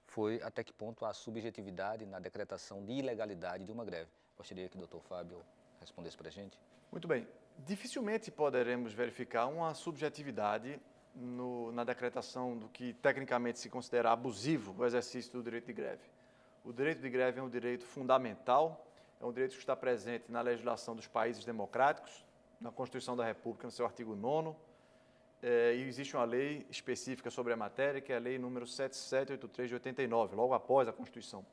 S1: foi até que ponto há subjetividade na decretação de ilegalidade de uma greve. Gostaria que o doutor Fábio respondesse para a gente.
S3: Muito bem. Dificilmente poderemos verificar uma subjetividade na decretação do que tecnicamente se considera abusivo o exercício do direito de greve. O direito de greve é um direito fundamental, é um direito que está presente na legislação dos países democráticos, na Constituição da República, no seu artigo 9º, e existe uma lei específica sobre a matéria, que é a Lei número 7783 de 89, logo após a Constituição,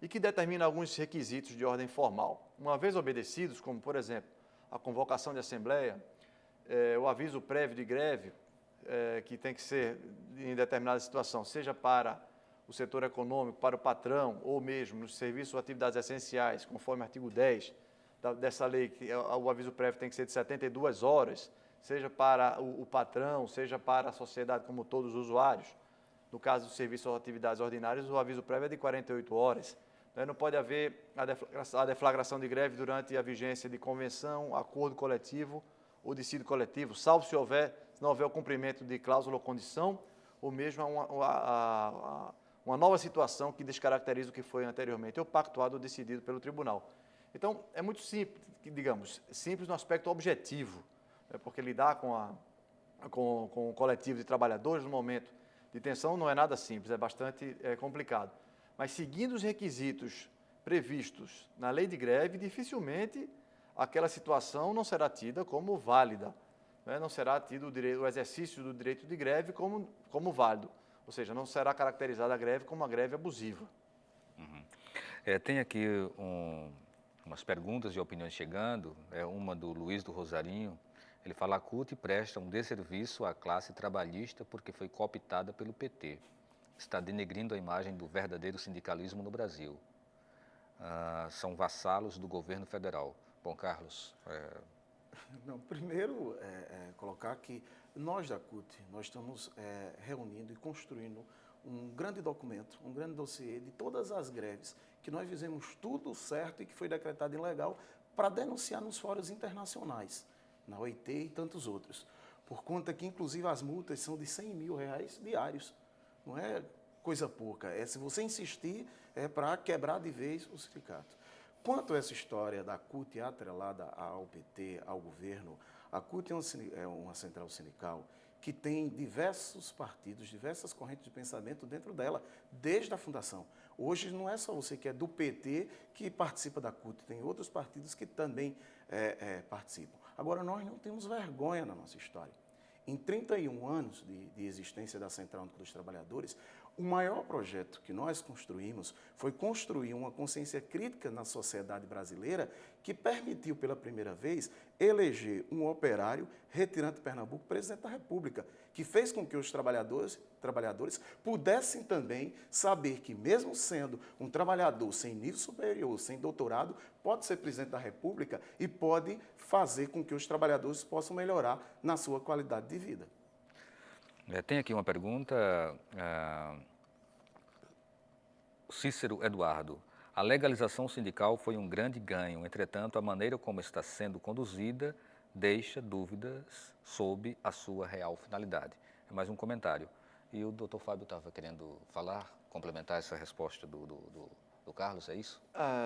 S3: e que determina alguns requisitos de ordem formal. Uma vez obedecidos, como, por exemplo, a convocação de assembleia, o aviso prévio de greve, que tem que ser em determinada situação, seja para o setor econômico, para o patrão, ou mesmo nos serviços ou atividades essenciais, conforme o artigo 10 dessa lei, que o aviso prévio tem que ser de 72 horas, seja para o patrão, seja para a sociedade como todos os usuários. No caso dos serviços ou atividades ordinárias, o aviso prévio é de 48 horas. Não pode haver a deflagração de greve durante a vigência de convenção, acordo coletivo ou dissídio coletivo, salvo se não houver o cumprimento de cláusula ou condição, ou mesmo uma nova situação que descaracteriza o que foi anteriormente, ou pactuado ou decidido pelo tribunal. Então, é muito simples, digamos, simples no aspecto objetivo, né, porque lidar com o coletivo de trabalhadores no momento de tensão não é nada simples, é bastante complicado. Mas seguindo os requisitos previstos na lei de greve, dificilmente aquela situação não será tida como válida, né? Não será tido o exercício do direito de greve como válido, ou seja, não será caracterizada a greve como uma greve abusiva.
S1: Tem aqui umas perguntas e opiniões chegando, uma do Luiz do Rosarinho. Ele fala: a CUT presta um desserviço à classe trabalhista porque foi cooptada pelo PT. Está denegrindo a imagem do verdadeiro sindicalismo no Brasil. São vassalos do governo federal. Bom, Carlos.
S2: Não, primeiro, colocar que nós da CUT, nós estamos reunindo e construindo um grande documento, um grande dossiê de todas as greves, que nós fizemos tudo certo e que foi decretado ilegal para denunciar nos fóruns internacionais, na OIT e tantos outros. Por conta que, inclusive, as multas são de R$100 mil diários. Não é coisa pouca. Se você insistir, é para quebrar de vez o sindicato. Quanto a essa história da CUT atrelada ao PT, ao governo, a CUT é uma central sindical que tem diversos partidos, diversas correntes de pensamento dentro dela, desde a fundação. Hoje não é só você que é do PT que participa da CUT, tem outros partidos que também participam. Agora, nós não temos vergonha na nossa história. Em 31 anos de existência da Central Única dos Trabalhadores, o maior projeto que nós construímos foi construir uma consciência crítica na sociedade brasileira que permitiu, pela primeira vez, eleger um operário retirante de Pernambuco presidente da República, que fez com que os trabalhadores pudessem também saber que, mesmo sendo um trabalhador sem nível superior, sem doutorado, pode ser presidente da República e pode fazer com que os trabalhadores possam melhorar na sua qualidade de vida.
S1: Tem aqui uma pergunta, Cícero Eduardo. A legalização sindical foi um grande ganho, entretanto, a maneira como está sendo conduzida deixa dúvidas sobre a sua real finalidade. É mais um comentário. E o doutor Fábio estava querendo falar, complementar essa resposta do Carlos, é isso?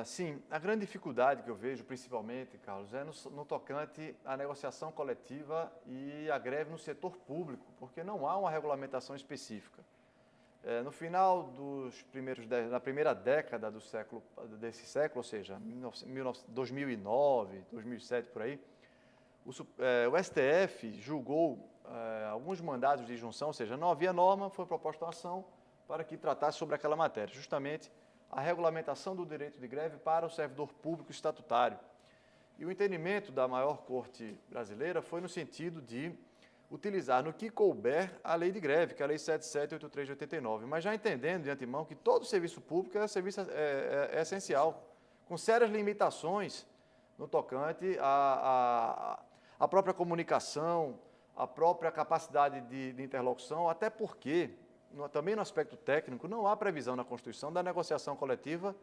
S3: Sim, a grande dificuldade que eu vejo, principalmente, Carlos, é no tocante à negociação coletiva e à greve no setor público, porque não há uma regulamentação específica. No final da primeira década desse século, ou seja, 2009, 2007, por aí, o STF julgou alguns mandados de injunção, ou seja, não havia norma, foi proposta uma ação para que tratasse sobre aquela matéria, justamente a regulamentação do direito de greve para o servidor público estatutário. E o entendimento da maior corte brasileira foi no sentido de utilizar no que couber a lei de greve, que é a Lei 7783 de 89, mas já entendendo de antemão que todo serviço público é essencial, com sérias limitações no tocante à própria comunicação, à própria capacidade de interlocução, até porque, também no aspecto técnico, não há previsão na Constituição da negociação coletiva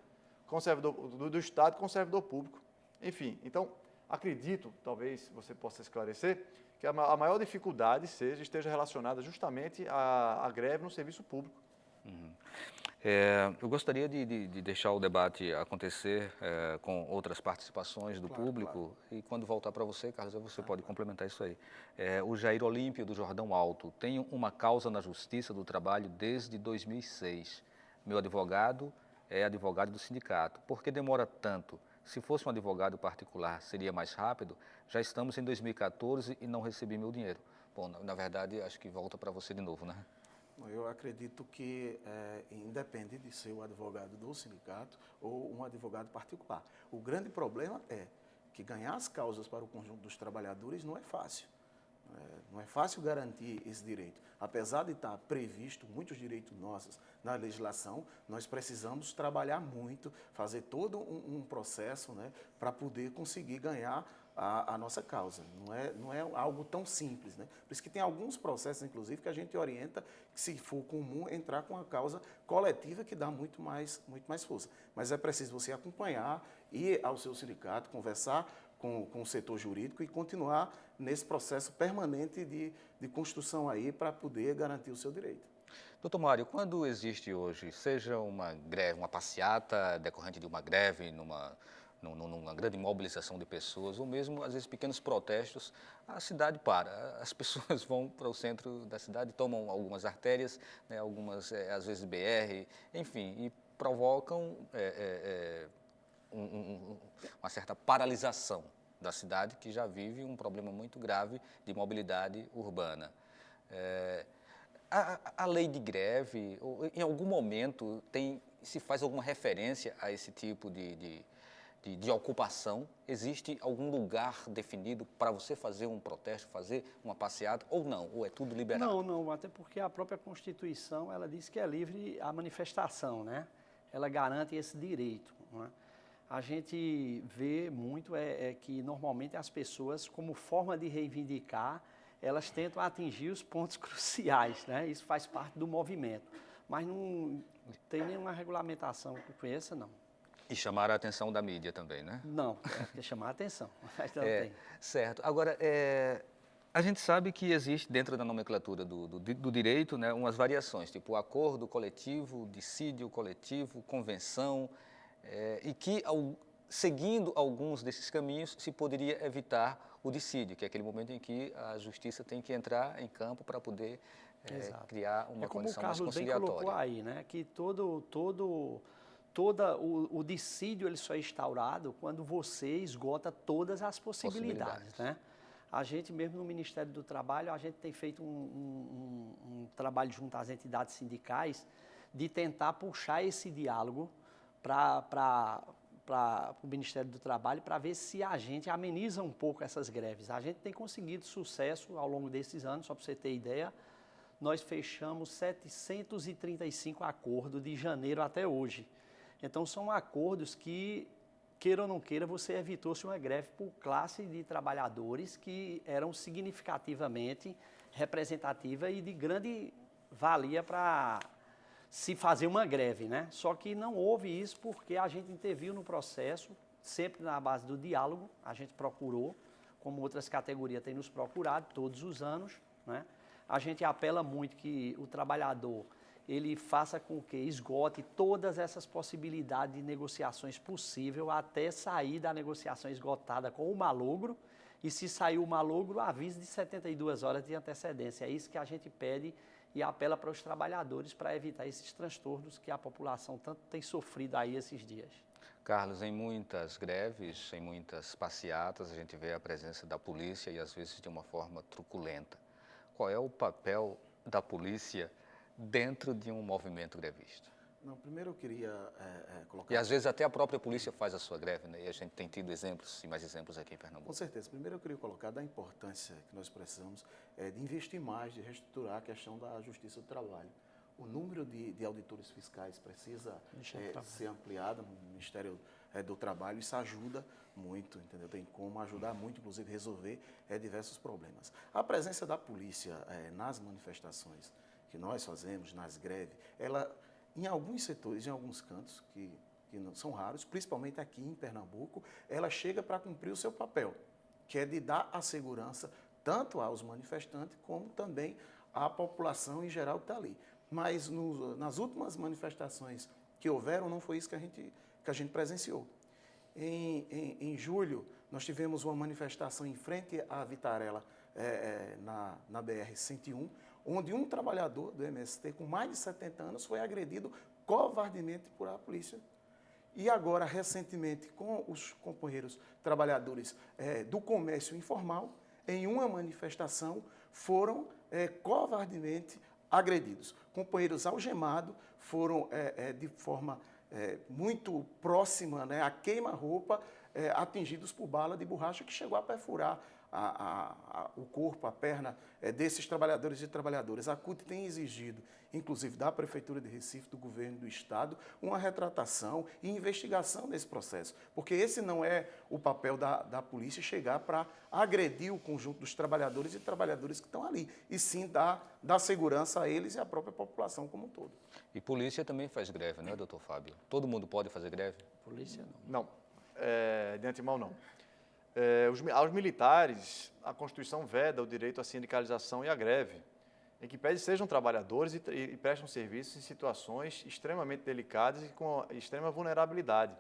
S3: com o servidor, do Estado com o servidor público. Enfim, então, acredito, talvez você possa esclarecer, que a maior dificuldade esteja relacionada justamente à greve no serviço público.
S1: Eu gostaria de deixar o debate acontecer com outras participações do público. Claro. E quando voltar para você, Carlos, você pode complementar isso aí. O Jair Olímpio, do Jordão Alto. Tenho uma causa na Justiça do Trabalho desde 2006. Meu advogado é advogado do sindicato. Por que demora tanto? Se fosse um advogado particular, seria mais rápido? Já estamos em 2014 e não recebi meu dinheiro. Bom, na verdade, acho que volta para você de novo, né?
S2: Eu acredito que independe de ser o advogado do sindicato ou um advogado particular. O grande problema é que ganhar as causas para o conjunto dos trabalhadores não é fácil. Não é fácil garantir esse direito. Apesar de estar previsto muitos direitos nossos na legislação, nós precisamos trabalhar muito, fazer todo um processo, né, para poder conseguir ganhar a nossa causa. Não é algo tão simples, né? Por isso que tem alguns processos, inclusive, que a gente orienta que, se for comum, entrar com a causa coletiva, que dá muito mais força. Mas é preciso você acompanhar, ir ao seu sindicato, conversar com o setor jurídico e continuar nesse processo permanente de construção aí para poder garantir o seu direito.
S1: Doutor Mário, quando existe hoje, seja uma greve, uma passeata decorrente de uma greve numa grande mobilização de pessoas, ou mesmo, às vezes, pequenos protestos, a cidade para. As pessoas vão para o centro da cidade, tomam algumas artérias, né, algumas, às vezes, BR, enfim, e provocam uma certa paralisação da cidade, que já vive um problema muito grave de mobilidade urbana. A lei de greve, em algum momento, se faz alguma referência a esse tipo de ocupação? Existe algum lugar definido para você fazer um protesto, fazer uma passeata, ou não? Ou é tudo liberado?
S4: Não, até porque a própria Constituição, ela diz que é livre a manifestação, né? Ela garante esse direito, né? A gente vê muito que, normalmente, as pessoas, como forma de reivindicar, elas tentam atingir os pontos cruciais, né? Isso faz parte do movimento. Mas não tem nenhuma regulamentação que conheça, não.
S1: E chamar a atenção da mídia também, né?
S4: Não, é chamar a atenção, mas não tem.
S1: Certo. Agora, a gente sabe que existe dentro da nomenclatura do direito, né, umas variações, tipo acordo coletivo, dissídio coletivo, convenção, e que, seguindo alguns desses caminhos, se poderia evitar o dissídio, que é aquele momento em que a justiça tem que entrar em campo para poder criar uma condição mais conciliatória.
S4: Como o Carlos bem colocou aí, né, que o dissídio ele só é instaurado quando você esgota todas as possibilidades, né? A gente mesmo no Ministério do Trabalho, a gente tem feito um trabalho junto às entidades sindicais de tentar puxar esse diálogo para o Ministério do Trabalho para ver se a gente ameniza um pouco essas greves. A gente tem conseguido sucesso ao longo desses anos, só para você ter ideia, nós fechamos 735 acordos de janeiro até hoje. Então, são acordos que, queira ou não queira, você evitou-se uma greve por classe de trabalhadores que eram significativamente representativa e de grande valia para se fazer uma greve, né? Só que não houve isso porque a gente interviu no processo, sempre na base do diálogo, a gente procurou, como outras categorias têm nos procurado todos os anos, né? A gente apela muito que o trabalhador ele faça com que esgote todas essas possibilidades de negociações possíveis até sair da negociação esgotada com o malogro, e se sair o malogro, avise de 72 horas de antecedência. É isso que a gente pede e apela para os trabalhadores para evitar esses transtornos que a população tanto tem sofrido aí esses dias.
S1: Carlos, em muitas greves, em muitas passeatas, a gente vê a presença da polícia e às vezes de uma forma truculenta. Qual é o papel da polícia dentro de um movimento grevista?
S2: Não, primeiro eu queria colocar...
S1: E às vezes até a própria polícia faz a sua greve, né? E a gente tem tido exemplos e mais exemplos aqui em Pernambuco.
S2: Com certeza. Primeiro eu queria colocar da importância que nós precisamos de investir mais, de reestruturar a questão da Justiça do Trabalho. O número de auditores fiscais precisa ser ampliado no Ministério do Trabalho. Isso ajuda muito, entendeu? Tem como ajudar muito, inclusive, resolver diversos problemas. A presença da polícia nas manifestações que nós fazemos, nas greves, ela, em alguns setores, em alguns cantos, que não são raros, principalmente aqui em Pernambuco, ela chega para cumprir o seu papel, que é de dar a segurança tanto aos manifestantes como também à população em geral que está ali. Mas nas últimas manifestações que houveram, não foi isso que a gente presenciou. Em julho, nós tivemos uma manifestação em frente à Vitarella, na BR-101, onde um trabalhador do MST com mais de 70 anos foi agredido covardemente por a polícia. E agora, recentemente, com os companheiros trabalhadores do comércio informal, em uma manifestação, foram covardemente agredidos. Companheiros algemados foram, de forma muito próxima, né, a queima-roupa, atingidos por bala de borracha que chegou a perfurar o corpo, a perna desses trabalhadores e trabalhadoras. A CUT tem exigido, inclusive da Prefeitura de Recife, do Governo do Estado, uma retratação e investigação desse processo, porque esse não é o papel da polícia chegar para agredir o conjunto dos trabalhadores e trabalhadoras que estão ali, e sim dar segurança a eles e à própria população como um todo.
S1: E polícia também faz greve, não é, doutor Fábio? Todo mundo pode fazer greve?
S4: Polícia não.
S3: Não, de antemão não. Aos militares, a Constituição veda o direito à sindicalização e à greve, em que pede sejam trabalhadores e prestam serviços em situações extremamente delicadas e com extrema vulnerabilidade.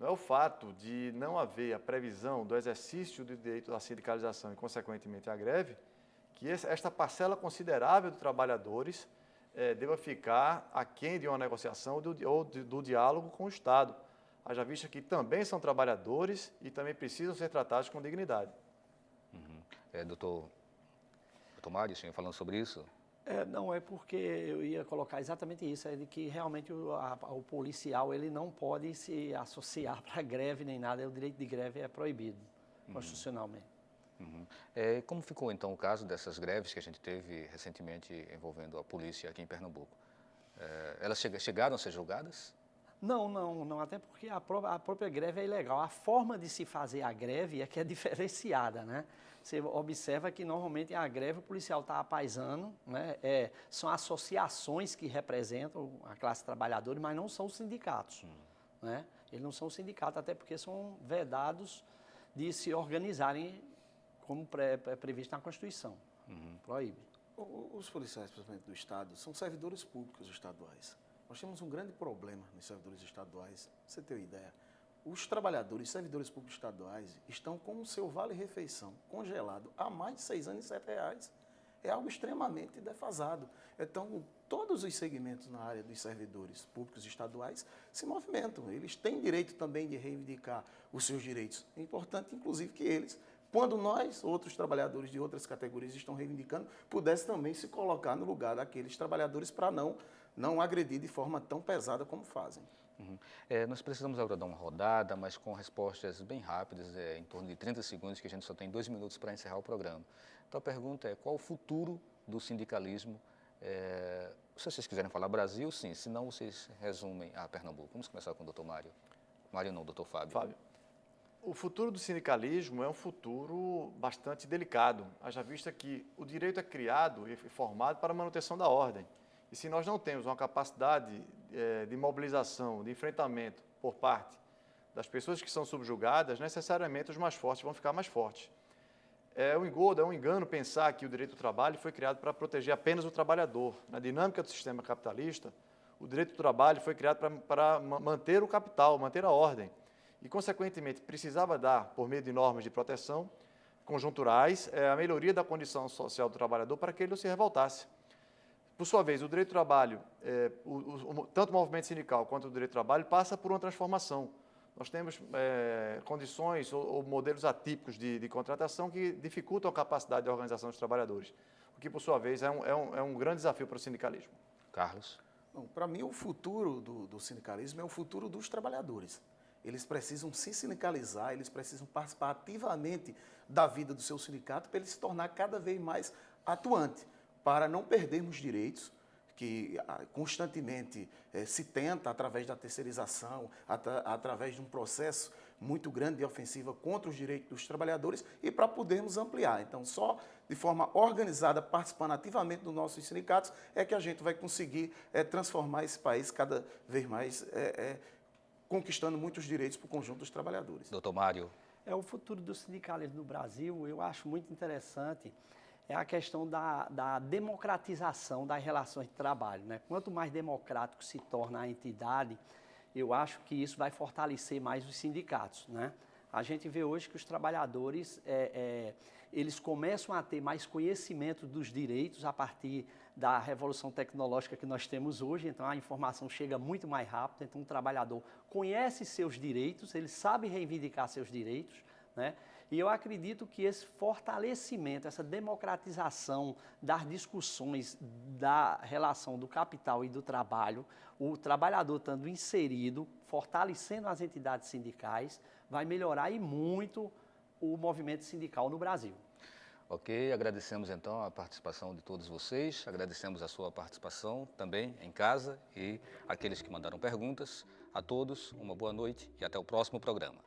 S3: não é o fato de não haver a previsão do exercício do direito à sindicalização e, consequentemente, à greve, que esta parcela considerável de trabalhadores deva ficar aquém de uma negociação ou do diálogo com o Estado, haja vista que também são trabalhadores e também precisam ser tratados com dignidade.
S1: Doutor Mário, o senhor falando sobre isso?
S4: Não, é porque eu ia colocar exatamente isso, é de que realmente o policial ele não pode se associar para greve nem nada, o direito de greve é proibido constitucionalmente.
S1: Como ficou então o caso dessas greves que a gente teve recentemente envolvendo a polícia aqui em Pernambuco? Elas chegaram a ser julgadas?
S4: Não, até porque a própria greve é ilegal. A forma de se fazer a greve é que é diferenciada, né? Você observa que normalmente a greve o policial está apaisando, né? São associações que representam a classe trabalhadora, mas não são os sindicatos, né? Eles não são sindicatos, até porque são vedados de se organizarem como previsto na Constituição. Proíbe.
S2: Os policiais, principalmente do Estado, são servidores públicos estaduais. Nós temos um grande problema nos servidores estaduais. Pra você ter uma ideia, os trabalhadores, servidores públicos estaduais, estão com o seu vale-refeição congelado há mais de 6 anos e R$7. É algo extremamente defasado. Então, todos os segmentos na área dos servidores públicos estaduais se movimentam. Eles têm direito também de reivindicar os seus direitos. É importante, inclusive, que eles, quando nós, outros trabalhadores de outras categorias, estão reivindicando, pudessem também se colocar no lugar daqueles trabalhadores para não agredir de forma tão pesada como fazem.
S1: Nós precisamos agora dar uma rodada, mas com respostas bem rápidas, em torno de 30 segundos, que a gente só tem 2 minutos para encerrar o programa. Então a pergunta é, qual o futuro do sindicalismo? Se vocês quiserem falar Brasil, sim, se não, vocês resumem a Pernambuco. Vamos começar com o doutor Mário. Mário não, doutor Fábio.
S3: Fábio, o futuro do sindicalismo é um futuro bastante delicado, haja vista que o direito é criado e formado para a manutenção da ordem. E se nós não temos uma capacidade de mobilização, de enfrentamento por parte das pessoas que são subjugadas, necessariamente os mais fortes vão ficar mais fortes. É um engodo, é um engano pensar que o direito do trabalho foi criado para proteger apenas o trabalhador. Na dinâmica do sistema capitalista, o direito do trabalho foi criado para manter o capital, manter a ordem. E, consequentemente, precisava dar, por meio de normas de proteção conjunturais, a melhoria da condição social do trabalhador para que ele não se revoltasse. Por sua vez, o direito do trabalho, tanto o movimento sindical quanto o direito do trabalho, passa por uma transformação. Nós temos condições ou modelos atípicos de contratação que dificultam a capacidade de organização dos trabalhadores, o que, por sua vez, é um grande desafio para o sindicalismo.
S1: Carlos?
S2: Para mim, o futuro do sindicalismo é o futuro dos trabalhadores. Eles precisam se sindicalizar, eles precisam participar ativamente da vida do seu sindicato para ele se tornar cada vez mais atuante, para não perdermos direitos que constantemente se tenta, através da terceirização, através de um processo muito grande de ofensiva contra os direitos dos trabalhadores e para podermos ampliar. Então, só de forma organizada, participando ativamente dos nossos sindicatos, é que a gente vai conseguir transformar esse país cada vez mais, conquistando muitos direitos para o conjunto dos trabalhadores.
S1: Doutor Mário?
S4: O futuro do sindicalismo no Brasil, eu acho muito interessante, é a questão da democratização das relações de trabalho, né? Quanto mais democrático se torna a entidade, eu acho que isso vai fortalecer mais os sindicatos, né? A gente vê hoje que os trabalhadores, eles começam a ter mais conhecimento dos direitos a partir da revolução tecnológica que nós temos hoje, então a informação chega muito mais rápido, então o trabalhador conhece seus direitos, ele sabe reivindicar seus direitos, né? E eu acredito que esse fortalecimento, essa democratização das discussões da relação do capital e do trabalho, o trabalhador estando inserido, fortalecendo as entidades sindicais, vai melhorar e muito o movimento sindical no Brasil.
S1: Ok, agradecemos então a participação de todos vocês, agradecemos a sua participação também em casa e aqueles que mandaram perguntas. A todos, uma boa noite e até o próximo programa.